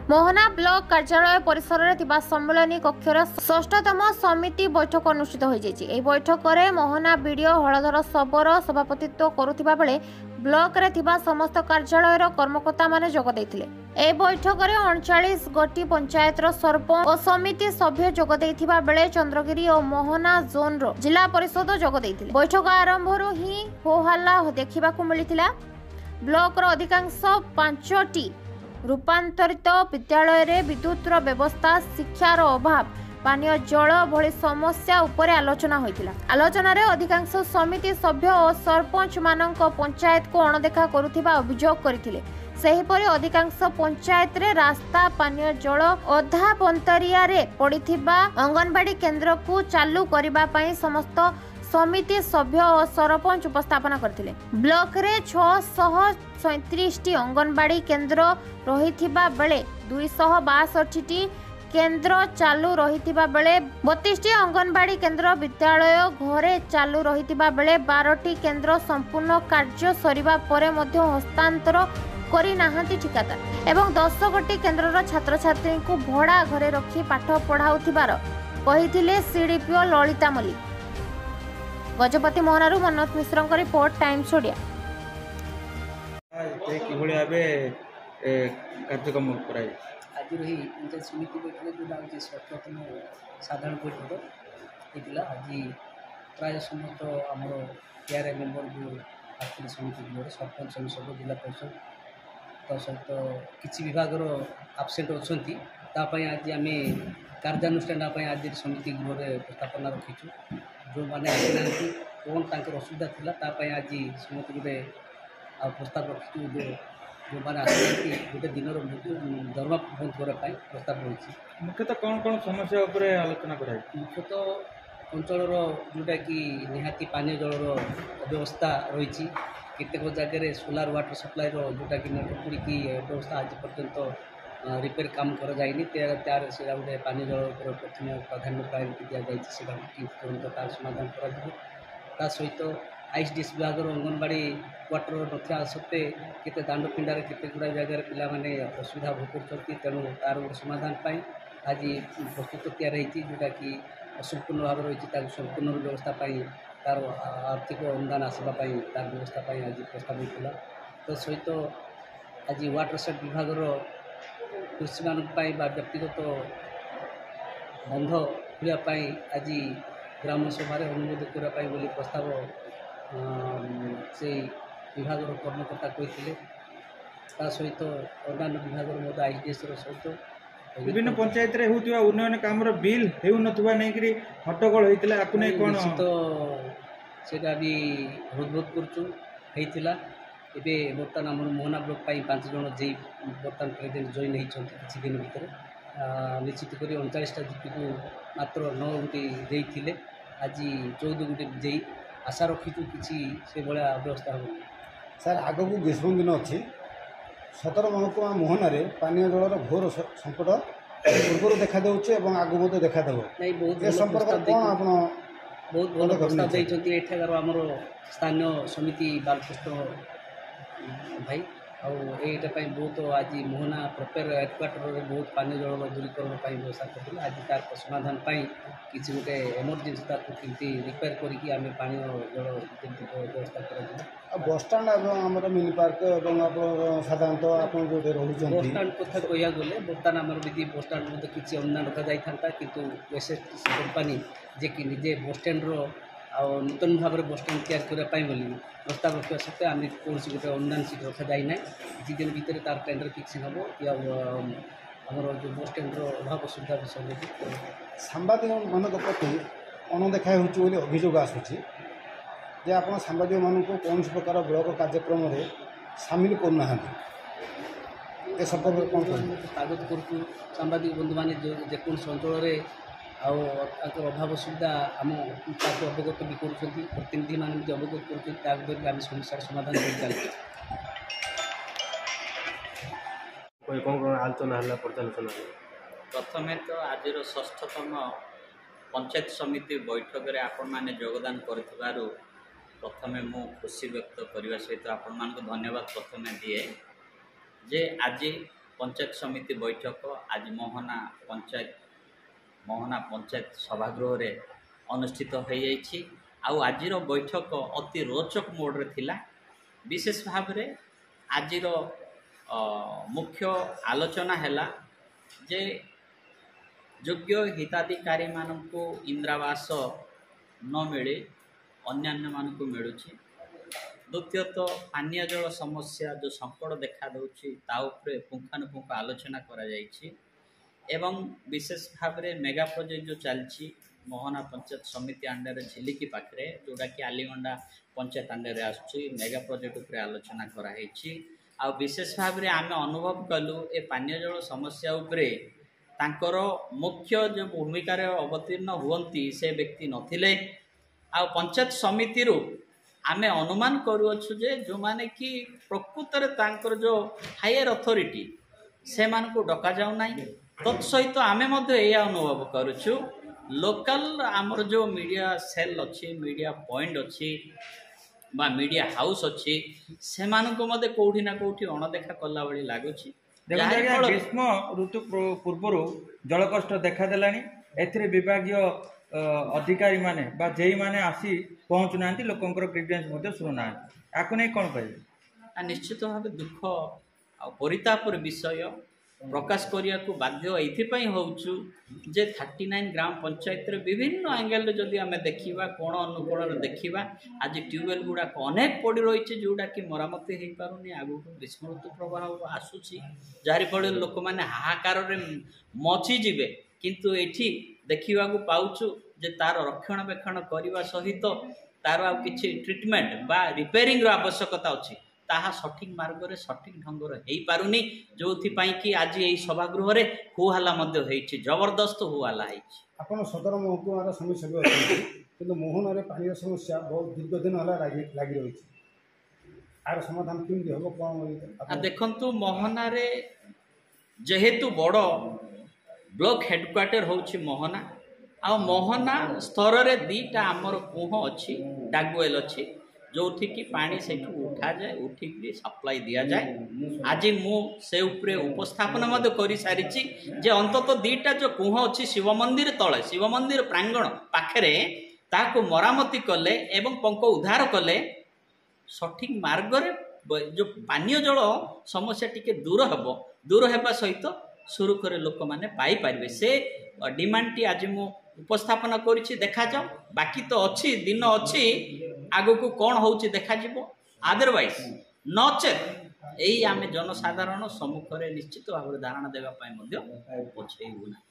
Mohana block कार्यालय परिसर में सम्मेलनी कक्षर षष्ठतम समिति बैठक अनुष्ठित हो बैठक में मोहना बीडीओ हलधर शबर सभापतित्व करुवा बेले ब्लॉक रे थिबा समस्त कार्यालय कर्मकर्ता माने जोग देथिले। ए बैठक में 39 गोटी पंचायत सरपंच और समिति सभ्य जोग देथिबा बेले चंद्रगिरी और मोहना जोन रो जिला परिषद जोग देथिले। बैठक आरंभ ही हो हल्ला देखिबाकू मिलिथिला। ब्लॉक रो अधिकांश 5टी रूपांतरित विद्यालय रे विद्युत व्यवस्था, शिक्षार अभाव, पानीय जल भली समस्या उपरे आलोचना होइतिला। आलोचना रे अधिकांश समिति सभ्य और सरपंच मानक पंचायत को अणदेखा करुथिबा अभियोग करथिले। सेहीपरि अधिकांश पंचायत रे रास्ता, पानीय जल अधा पंतरिया रे पड़िथिबा अंगनवाड़ी केन्द्र को चालू करिबा पई समस्त समिति सभ्य और सरपंच उपस्थापना करथिले। ब्लॉक रे 637 अंगनवाड़ी केन्द्र रहिथिबा बेले 262 केन्द्र चालू रहिथिबा बेले 32 अंगनवाड़ी केन्द्र विद्यालय घरे चालू रहिथिबा बेले 12 केन्द्र संपूर्ण कार्य सरिबा परे मध्य हस्तांतर करि नाहंती ठिकादार एवं 10 गोटी केन्द्रर छात्र छात्री को भड़ा घरे रखी पाठ पढ़ाउथिबार कहिथिले CDPO Lalita Mallik. Gajapati मोहनारू Manoj Mishra report times Odia. कार्यक्रम आज रही पंचायत समिति बैठक जो षष्ठतम साधारण बैठक होता आज प्राय समस्त आम पीआरआई मेम्बर जो आर्थिक समिति सरपंच सब जिला परिषद तो सहित किसी विभाग आबसेंट अच्छा आज आम कार्यानुष्ठान आज समिति गृह में उपस्थापना रखीचु। जो मैंने आसना कौन तर असुविधा थी आज समस्त गोटे प्रस्ताव रखीचु। जो मैंने आसना गोटे दिन दरमा बंद करने प्रस्ताव रही। मुख्यतः कौन कौन समस्या उपरे आलोचना कराई? मुख्यतः अंचल जोटा कि निहाती पानी जल व्यवस्था रही केतेक जगह सोलार वाटर सप्लाई जोटा कि मोटर पड़ी व्यवस्था आज पर्यंत रिपेयर काम कर जाइनी तार से गोटे पानी जल प्रथम प्राधान्य प्रायोरिटी दि जाए तुरंत तार समाधान कर सहित आईसीडीएस विभाग अंगनवाड़ी क्वार्टर नथिया सत्वे केते दांड पिंडार केते गुड़ा जगह पिलाने असुविधा भोग कर तेणु तार गोटे समाधान आज प्रस्तुत तैयार होती जोटा कि असंपूर्ण भाव रही संपूर्ण व्यवस्था तार आर्थिक अनुदान आसवाई तार व्यवस्था आज प्रस्ताव होता। तो सहित आज वाटर सेट विभाग कृषि मान व्यक्तिगत बंध खोलने आज ग्राम सभा अनुमोदन करने प्रस्ताव से विभाग कर्मकर्ता कहते सहित अन्य विभाग आईसीडीएस सहित विभिन्न पंचायत रे होतिबा उन्नयन काम रो बिल हेउ नथुबा नै करी हट्टगोल होइतिला आपु नै कोन तो सेटा भी बहुत करछु हेइतिला। एबे बर्तमान हमर मोहना ब्लॉक पाई 5 जन जे बर्तमान प्रेजेंट जॉइन हेइछन किछि दिन भीतर निश्चित करी 39 टा जीपी को मात्र 9 गुटी देइथिले आज 14 गुटी जेई आशा रखिछु किछि से बळा व्यवस्था हो। सर आगो को ग्रीष्म दिन अछि 17 महकुमा मोहना रे पानी जलर घोर संकट पूर्व देखा देउछे एवं आगो मते देखा देबो नै बहुत ए संपर्क कोन आपण बहुत भल प्रस्ताव दैछन्ती। एठागर हमर स्थानीय समिति बालकृष्ण भाई आईटा बहुत आज मोहना प्रपेयर हेडक्वार्टर में बहुत पानी जल दूरीकरण व्यवस्था कर आज तार समाधान किसी गोटे एमरजेन्सी कमी रिपेयर करके पानी जल व्यवस्था कर बसस्टाण्ड मिनी पार्क साधारणतः आप बसस्टाण्ड कथा कह गले बर्तमान आम बसस्टाण्ड किसी अनुदान रखा जाता कि एसएसटीसी कंपानी जे कि निजे बसस्टाण्ड नूतन भाव में बसस्टाण्ड तैयार करने बोली प्रस्ताव रखा सत्वे आम कौन गोटे अनुदान सीट रखा जाए किसी दिन भितर तार टेंडर फिक्स हम या आमर जो बसस्टाण्ड अभाव असुविधा विषय सांबादिक मान प्रति अणदेखा हो अभियोग आसूँ जे आप सांबादिक मान कौन प्रकार ब्लॉक कार्यक्रम में सामिल करना ए संपर्क कौन स्वागत करूँ। सांबादिक बंधु मैंने जेकोसी अंचल अभाव सुविधा आम अवगत भी कर प्रतिनिधि मान भी अवगत कर समस्या समाधान कर प्रथमे तो आज षष्ठतम पंचायत समिति बैठक में आपण मैंने योगदान कर प्रथमे मु खुशी व्यक्त करने सहित आपण मान धन्यवाद प्रथमे दिए जे आज पंचायत समिति बैठक आज मोहना पंचायत सभागृह रे अनुष्ठित हो जाइछि। आउ आजिर बैठक अति रोचक मोड रे थिला। विशेष भाव रे आजिर मुख्य आलोचना हैला जे योग्य हिताधिकारी मानकु इंदिरावास न मिले अन्यान्य मानकु मिलुछि। द्वितीयतः पानीय जल समस्या जो संकट देखा दूची ता उपरे पुंखानुपुंख आलोचना करा जाइछि। एवं विशेष भाव में मेगा प्रोजेक्ट जो चलछि मोहना पंचायत समिति अंडर झिलिकी पाखरे जोटा कि आलीगंडा पंचायत अंडर आसुछि मेगा प्रोजेक्ट उपरे आलोचना करा हेछि। आ विशेष भाव में आम अनुभव कलु ए पानीय जल समस्या उपरे तांकर मुख्य जो भूमिका अवतीर्ण हुअंती से व्यक्ति नथिले। आ पंचायत समिति रु आमे अनुमान करुअछु जे जो माने कि प्रकृत रे तांकर जो हायर अथॉरिटी से मान को डका जाउ नाही। तत्सहित आमे मध्य यह अनुभव करुछु लोकल आमर जो मीडिया सेल अच्छी मीडिया पॉइंट अच्छी बा मीडिया हाउस अच्छी से मध्य कौटी ना कौटी अणदेखा कला भली लगुच। ग्रीष्म ऋतु पूर्व जलकष्ट देखादेला एथिरे विभागीय अधिकारी माने बा जेई माने आसी पहुँचु ना लोकंकर ग्रीवेंस शुणुना या नहीं कौन कहे निश्चित भाव दुख आ परितापर विषय प्रकाश करिया को बाध्य एथिपाई होउछु जे 39 ग्राम पंचायत रे विभिन्न एंगल जदि आमे देखिबा कोण अनुकोण देखिबा आज ट्यूबवेल गुडा अनेक पड़ी रही जोड़ा कि मरामती हो पारुनी आगु ग्रीष्म ऋतु प्रभाव आसुची जारी फल लोक मैंने हाहाकार रे मची जिवे किंतु एठी देखिबा को पाउछु जे तार रक्षणाबेक्षण करने सहित तार आ किछि ट्रीटमेंट बा रिपेयरिंग रो आवश्यकता अछि ताहा सठिक मार्ग रे सठिक ढंग रे हेई पारुनी जोथि पई कि आज एई सभागृह रे हुहाला मध्य हेइछि जबरदस्त हुहाला हेइछि। आपण सदर महकुमार समस्या भी अछि किंतु मोहन रे पानी समस्या बहुत दीर्घ दिन होला लागि रहिछि आर समाधान केमि होबो कोन देखंतु मोहना रे जेहेतु बड़ ब्लॉक हेडक्वार्टर होछि मोहना आ मोहना स्तर रे दीटा आमर कुह अछि डागवेल अछि जो कि पानी से उठा जाए उठिक सप्लाई दिया जाए। आज मु से उपरे उपस्थापन मध्य कर सारी जे अंतत दीटा जो कुह अच्छी शिव मंदिर तले शिव मंदिर प्रांगण पाखरे ताको मरामती कले एवं पंक उद्धार कले सठिक मार्ग रे जो पानीय जल समस्या टिके दूर हेबा सहित सुरुखुरे लोक माने पाई पारिबे से डिमांड टी आज मु उपस्थापन करिछि देखा जाओ बाकी तो अच्छी दिन अच्छी आगु को कौन होउछि देखा जिवो अदरवाइज नचेत यही आम जनसाधारण सम्मुख में निश्चित भाव धारणा देवाई पछेबू ना।